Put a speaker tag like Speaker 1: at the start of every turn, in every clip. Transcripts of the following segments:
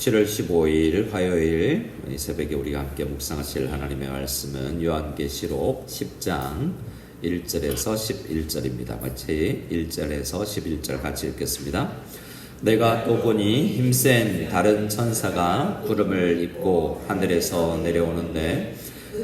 Speaker 1: 7월 15일 화요일 이 새벽에 우리가 함께 묵상하실 하나님의 말씀은 요한계시록 10장 1절에서 11절입니다. 같이 1절에서 11절 같이 읽겠습니다. 내가 또 보니 힘센 다른 천사가 구름을 입고 하늘에서 내려오는데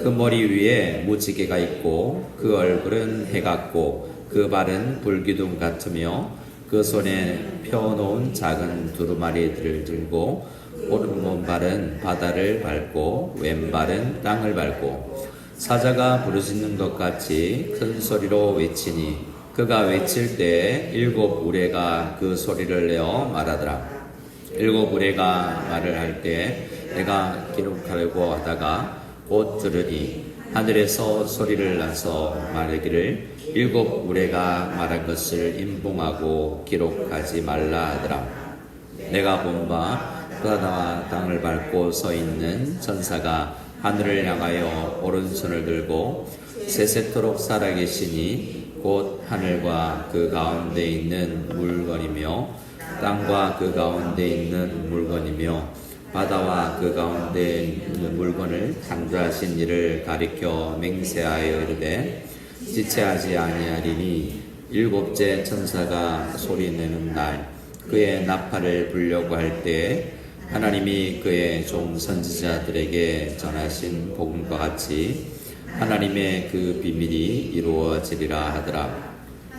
Speaker 1: 그 머리 위에 무지개가 있고 그 얼굴은 해 같고 그 발은 불기둥 같으며 그 손에 펴놓은 작은 두루마리들을 들고 오른발은 바다를 밟고 왼발은 땅을 밟고 사자가 부르짖는 것 같이 큰 소리로 외치니 그가 외칠 때 일곱 우레가 그 소리를 내어 말하더라. 일곱 우레가 말을 할 때 내가 기록하려고 하다가 곧 들으니 하늘에서 소리를 나서 말하기를 일곱 우레가 말한 것을 인봉하고 기록하지 말라 하더라. 내가 본 바 바다와 땅을 밟고 서 있는 천사가 하늘을 향하여 오른손을 들고 세세토록 살아계시니 곧 하늘과 그 가운데 있는 물건이며 땅과 그 가운데 있는 물건이며 바다와 그 가운데 있는 물건을 창조하신 이를 가리켜 맹세하여 이르되 지체하지 아니하리니 일곱째 천사가 소리내는 날 그의 나팔을 불려고 할 때에 하나님이 그의 종 선지자들에게 전하신 복음과 같이 하나님의 그 비밀이 이루어지리라 하더라.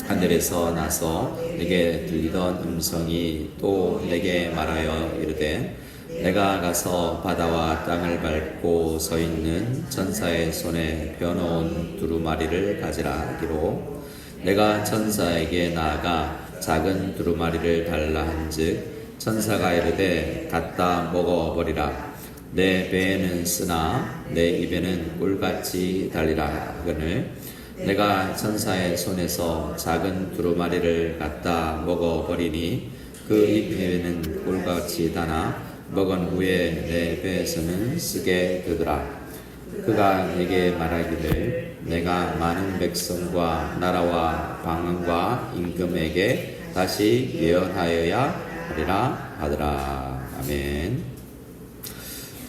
Speaker 1: 하늘에서 나서 내게 들리던 음성이 또 내게 말하여 이르되 내가 가서 바다와 땅을 밟고 서 있는 천사의 손에 펴놓은 두루마리를 가지라 하기로 내가 천사에게 나아가 작은 두루마리를 달라 한즉 천사가 이르되 갖다 먹어버리라. 내 배에는 쓰나 내 입에는 꿀같이 달리라 하거늘 내가 천사의 손에서 작은 두루마리를 갖다 먹어버리니 그 입에는 꿀같이 다나 먹은 후에 내 배에서는 쓰게 되더라. 그가 내게 말하기를 내가 많은 백성과 나라와 방언과 임금에게 다시 예언하여야 하리라 하더라. 아멘.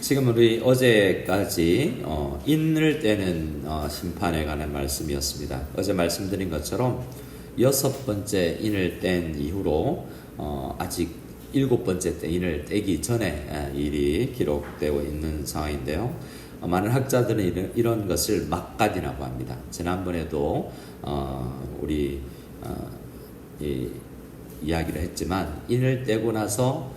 Speaker 1: 지금 우리 어제까지 인을 떼는 심판에 관한 말씀이었습니다. 어제 말씀드린 것처럼 6번째 인을 뗀 이후로 아직 7번째 인을 떼기 전에 일이 기록되어 있는 상황인데요. 많은 학자들은 이런 것을 막간이라고 합니다. 지난번에도 우리 이야기를 했지만 인을 떼고 나서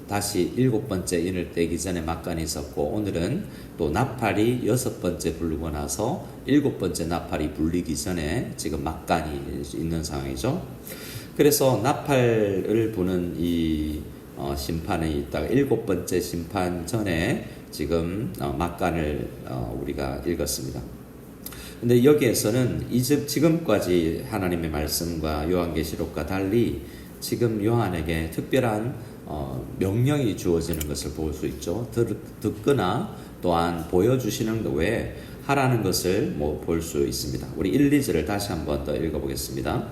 Speaker 1: 다시 7번째 인을 떼기 전에 막간이 있었고 오늘은 또 나팔이 6번째 부르고 나서 7번째 나팔이 불리기 전에 지금 막간이 있는 상황이죠. 그래서 나팔을 부는 이 심판에 있다가 7번째 심판 전에 지금 막간을 우리가 읽었습니다. 근데 여기에서는 지금까지 하나님의 말씀과 요한계시록과 달리 지금 요한에게 특별한 명령이 주어지는 것을 볼 수 있죠. 듣거나 또한 보여주시는 것 외에 하라는 것을 볼 수 있습니다. 우리 1, 2절을 다시 한번 더 읽어보겠습니다.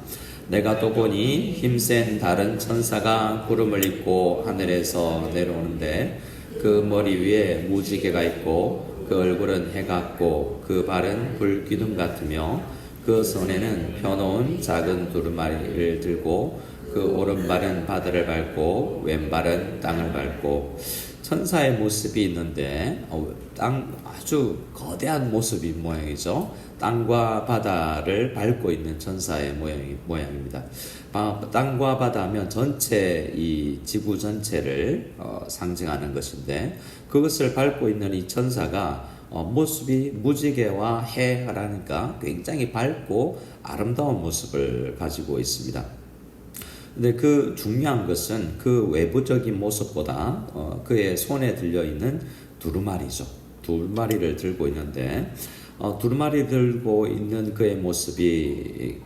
Speaker 1: 내가 또 보니 힘센 다른 천사가 구름을 입고 하늘에서 내려오는데 그 머리 위에 무지개가 있고 그 얼굴은 해 같고 그 발은 불기둥 같으며 그 손에는 펴놓은 작은 두루마리를 들고 그 오른발은 바다를 밟고 왼발은 땅을 밟고 천사의 모습이 있는데 아주 거대한 모습이 모양이죠. 땅과 바다를 밟고 있는 천사의 모양입니다. 땅과 바다 하면 전체 이 지구 전체를 상징하는 것인데 그것을 밟고 있는 이 천사가 모습이 무지개와 해라니까 굉장히 밝고 아름다운 모습을 가지고 있습니다. 근데 그 중요한 것은 그 외부적인 모습보다 그의 손에 들려있는 두루마리죠. 두루마리를 들고 있는데 두루마리 들고 있는 그의 모습이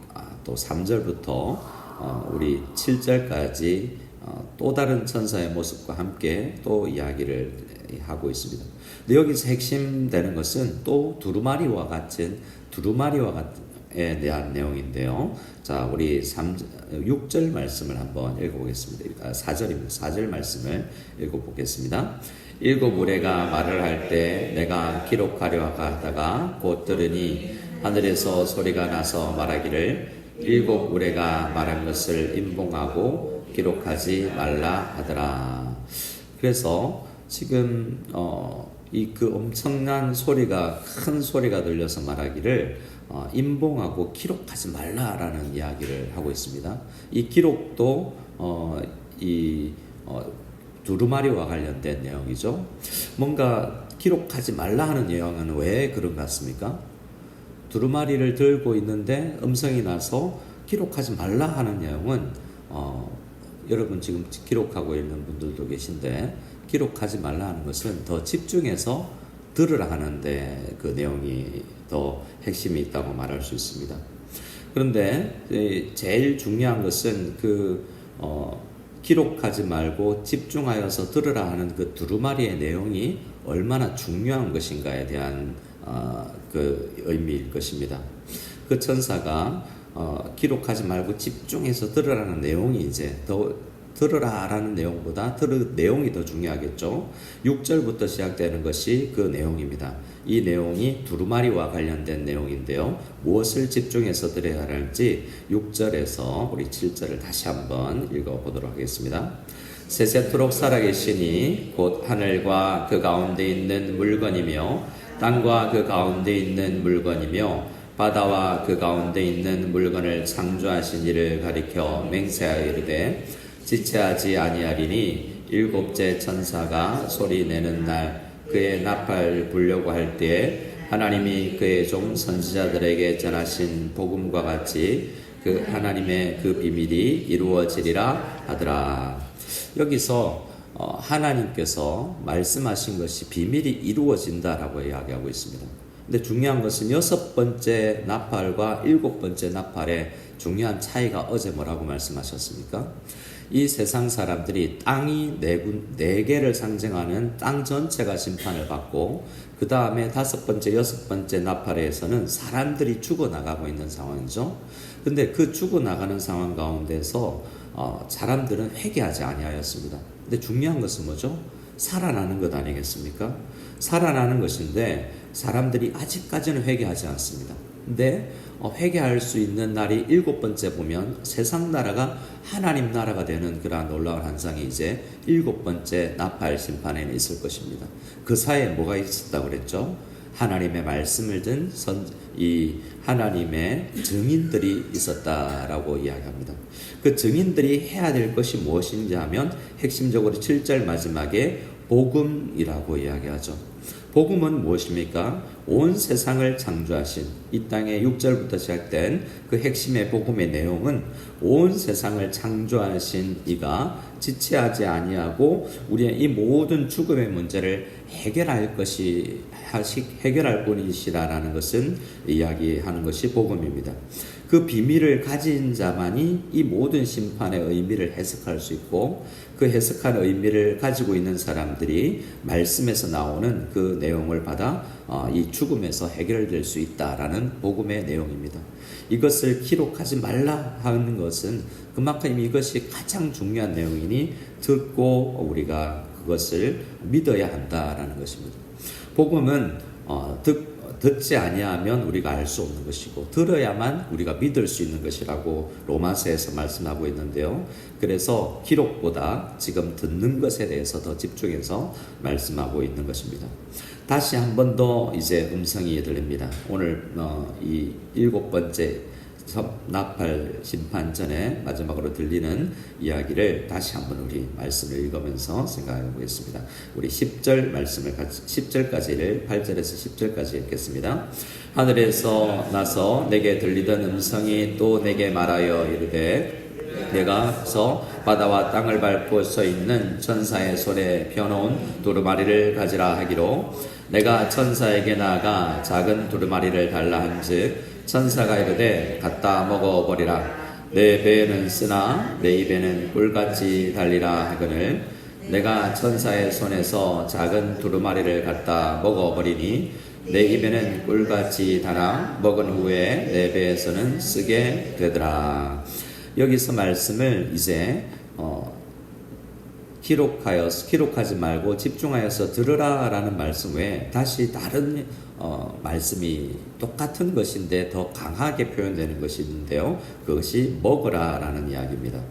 Speaker 1: 또 3절부터 우리 7절까지 또 다른 천사의 모습과 함께 또 이야기를 하고 있습니다. 근데 여기서 핵심되는 것은 또 두루마리와 같은 대한 내용인데요. 자, 우리 6절 말씀을 한번 읽어보겠습니다. 4절입니다. 4절 말씀을 읽어보겠습니다. 일곱 우레가 말을 할 때 내가 기록하려 하다가 곧 들으니 하늘에서 소리가 나서 말하기를 일곱 우레가 말한 것을 임봉하고 기록하지 말라 하더라. 그래서 지금 이 그 엄청난 소리가 큰 소리가 들려서 말하기를 임봉하고 기록하지 말라라는 이야기를 하고 있습니다. 이 기록도 두루마리와 관련된 내용이죠. 뭔가 기록하지 말라 하는 내용은 왜 그런 것 같습니까? 두루마리를 들고 있는데 음성이 나서 기록하지 말라 하는 내용은 여러분 지금 기록하고 있는 분들도 계신데 기록하지 말라 하는 것은 더 집중해서 들으라 하는데 그 내용이 더 핵심이 있다고 말할 수 있습니다. 그런데 제일 중요한 것은 기록하지 말고 집중하여서 들으라 하는 그 두루마리의 내용이 얼마나 중요한 것인가에 대한 그 의미일 것입니다. 그 천사가 기록하지 말고 집중해서 들으라는 내용이 이제 더 들으라라는 내용보다 내용이 더 중요하겠죠. 6절부터 시작되는 것이 그 내용입니다. 이 내용이 두루마리와 관련된 내용인데요. 무엇을 집중해서 들어야 할지 6절에서 우리 7절을 다시 한번 읽어보도록 하겠습니다. 세세토록 살아계시니 곧 하늘과 그 가운데 있는 물건이며 땅과 그 가운데 있는 물건이며 바다와 그 가운데 있는 물건을 창조하신 이를 가리켜 맹세하여 이르되 지체하지 아니하리니 일곱째 천사가 소리 내는 날 그의 나팔 불려고 할 때에 하나님이 그의 종 선지자들에게 전하신 복음과 같이 그 하나님의 그 비밀이 이루어지리라 하더라. 여기서 하나님께서 말씀하신 것이 비밀이 이루어진다라고 이야기하고 있습니다. 근데 중요한 것은 6번째 나팔과 7번째 나팔의 중요한 차이가 어제 뭐라고 말씀하셨습니까? 이 세상 사람들이 땅이 네 개를 상징하는 땅 전체가 심판을 받고 그 다음에 5번째, 6번째 나팔에서는 사람들이 죽어나가고 있는 상황이죠. 근데 그 죽어나가는 상황 가운데서 사람들은 회개하지 아니하였습니다. 근데 중요한 것은 뭐죠? 살아나는 것 아니겠습니까? 살아나는 것인데 사람들이 아직까지는 회개하지 않습니다. 근데 회개할 수 있는 날이 7번째 보면 세상 나라가 하나님 나라가 되는 그러한 놀라운 환상이 이제 7번째 나팔 심판에는 있을 것입니다. 그 사이에 뭐가 있었다고 그랬죠? 하나님의 말씀을 든 이 하나님의 증인들이 있었다라고 이야기합니다. 그 증인들이 해야 될 것이 무엇인지 하면 핵심적으로 7절 마지막에 복음이라고 이야기하죠. 복음은 무엇입니까? 온 세상을 창조하신 이 땅의 6절부터 시작된 그 핵심의 복음의 내용은 온 세상을 창조하신 이가 지체하지 아니하고 우리의 이 모든 죽음의 문제를 해결할 분이시라는 것은 이야기하는 것이 복음입니다. 그 비밀을 가진 자만이 이 모든 심판의 의미를 해석할 수 있고 그 해석한 의미를 가지고 있는 사람들이 말씀에서 나오는 그 내용을 받아 이 죽음에서 해결될 수 있다라는 복음의 내용입니다. 이것을 기록하지 말라 하는 것은 그만큼 이것이 가장 중요한 내용이니 듣고 우리가 그것을 믿어야 한다라는 것입니다. 복음은 듣지 아니하면 우리가 알 수 없는 것이고 들어야만 우리가 믿을 수 있는 것이라고 로마서에서 말씀하고 있는데요. 그래서 기록보다 지금 듣는 것에 대해서 더 집중해서 말씀하고 있는 것입니다. 다시 한 번 더 이제 음성이 들립니다. 오늘 이 7번째 나팔 심판 전에 마지막으로 들리는 이야기를 다시 한번 우리 말씀을 읽으면서 생각해 보겠습니다. 우리 10절 말씀을 10절까지를 8절에서 10절까지 읽겠습니다. 하늘에서 나서 내게 들리던 음성이 또 내게 말하여 이르되 내가서 바다와 땅을 밟고 서 있는 천사의 손에 펴놓은 두루마리를 가지라 하기로 내가 천사에게 나아가 작은 두루마리를 달라 한즉 천사가 이르되 갖다 먹어버리라. 내 배에는 쓰나 내 입에는 꿀같이 달리라 하거늘 내가 천사의 손에서 작은 두루마리를 갖다 먹어버리니 내 입에는 꿀같이 달아 먹은 후에 내 배에서는 쓰게 되더라. 여기서 말씀을 이제 기록하지 말고 집중하여서 들으라라는 말씀 외에 다시 다른 말씀이 똑같은 것인데 더 강하게 표현되는 것이 있는데요. 그것이 먹으라라는 이야기입니다.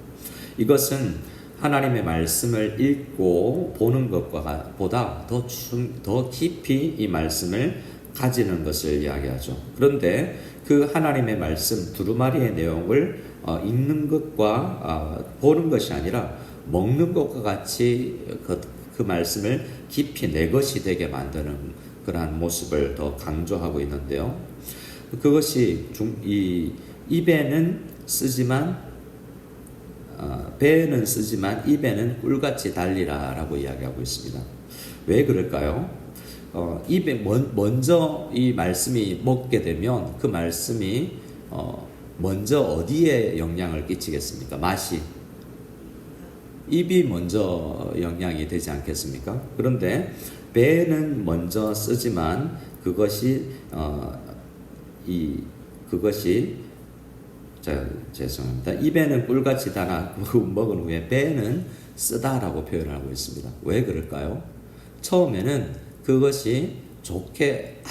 Speaker 1: 이것은 하나님의 말씀을 읽고 보는 것과 보다 더 깊이 이 말씀을 가지는 것을 이야기하죠. 그런데 그 하나님의 말씀 두루마리의 내용을 읽는 것과 보는 것이 아니라 먹는 것과 같이 그 말씀을 깊이 내 것이 되게 만드는 그러한 모습을 더 강조하고 있는데요. 그것이 입에는 쓰지만 배에는 쓰지만 입에는 꿀같이 달리라라고 이야기하고 있습니다. 왜 그럴까요? 입에 먼저 이 말씀이 먹게 되면 그 말씀이 먼저 어디에 영향을 끼치겠습니까? 맛이 입이 먼저 영향이 되지 않겠습니까? 그런데 배는 먼저 쓰지만 그것이 죄송합니다. 입에는 꿀같이 달아 먹은 후에 배는 쓰다라고 표현을 하고 있습니다. 왜 그럴까요? 처음에는 그것이 좋게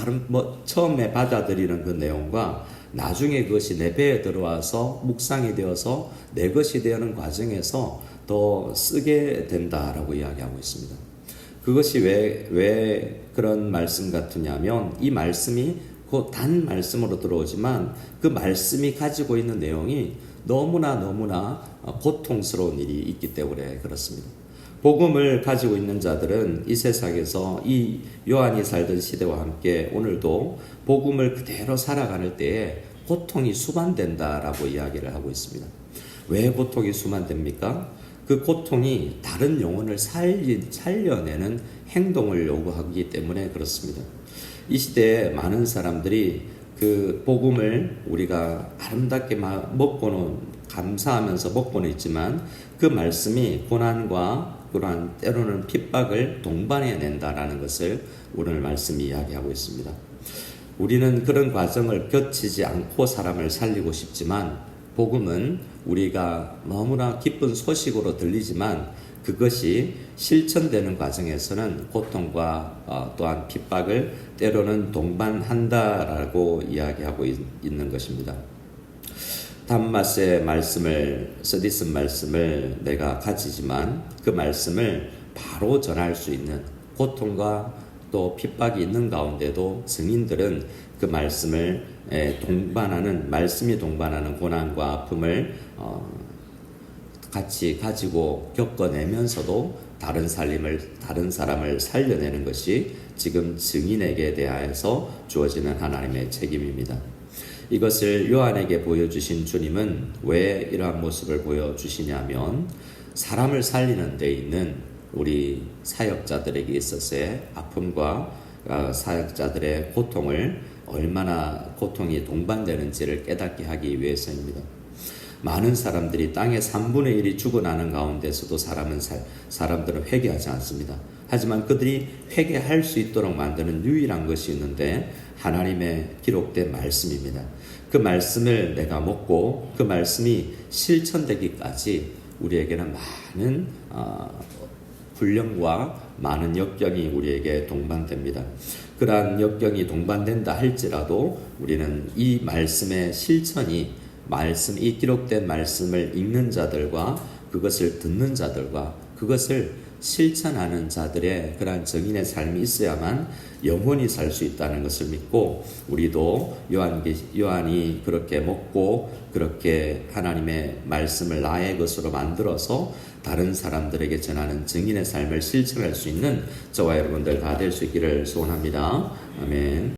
Speaker 1: 처음에 받아들이는 그 내용과 나중에 그것이 내 배에 들어와서 묵상이 되어서 내 것이 되는 과정에서 더 쓰게 된다라고 이야기하고 있습니다. 그것이 왜 그런 말씀 같으냐면 이 말씀이 그 단 말씀으로 들어오지만 그 말씀이 가지고 있는 내용이 너무나 고통스러운 일이 있기 때문에 그렇습니다. 복음을 가지고 있는 자들은 이 세상에서 이 요한이 살던 시대와 함께 오늘도 복음을 그대로 살아가는 때에 고통이 수반된다라고 이야기를 하고 있습니다. 왜 고통이 수반됩니까? 그 고통이 다른 영혼을 살려내는 행동을 요구하기 때문에 그렇습니다. 이 시대에 많은 사람들이 그 복음을 우리가 아름답게 먹고는 감사하면서 먹고는 있지만 그 말씀이 고난과 그러한 때로는 핍박을 동반해낸다라는 것을 오늘 말씀이 이야기하고 있습니다. 우리는 그런 과정을 거치지 않고 사람을 살리고 싶지만 복음은 우리가 너무나 기쁜 소식으로 들리지만 그것이 실천되는 과정에서는 고통과 또한 핍박을 때로는 동반한다라고 이야기하고 있는 것입니다. 단맛의 말씀을, 쓰디쓴 말씀을 내가 가지지만 그 말씀을 바로 전할 수 있는 고통과 또 핍박이 있는 가운데도 증인들은 그 말씀을 말씀이 동반하는 고난과 아픔을 같이 가지고 겪어내면서도 다른 사람을 살려내는 것이 지금 증인에게 대하여서 주어지는 하나님의 책임입니다. 이것을 요한에게 보여주신 주님은 왜 이러한 모습을 보여주시냐면 사람을 살리는 데 있는 우리 사역자들에게 있어서의 아픔과 사역자들의 고통을 얼마나 고통이 동반되는지를 깨닫게 하기 위해서입니다. 많은 사람들이 땅의 3분의 1이 죽어나는 가운데서도 사람들은 회개하지 않습니다. 하지만 그들이 회개할 수 있도록 만드는 유일한 것이 있는데 하나님의 기록된 말씀입니다. 그 말씀을 내가 먹고 그 말씀이 실천되기까지 우리에게는 많은 훈련과 많은 역경이 우리에게 동반됩니다. 그러한 역경이 동반된다 할지라도 우리는 이 말씀의 실천이 이 기록된 말씀을 읽는 자들과 그것을 듣는 자들과 그것을 실천하는 자들의 그러한 정인의 삶이 있어야만 영원히 살 수 있다는 것을 믿고 우리도 요한이 그렇게 먹고 그렇게 하나님의 말씀을 나의 것으로 만들어서 다른 사람들에게 전하는 증인의 삶을 실천할 수 있는 저와 여러분들 다 될 수 있기를 소원합니다. 아멘.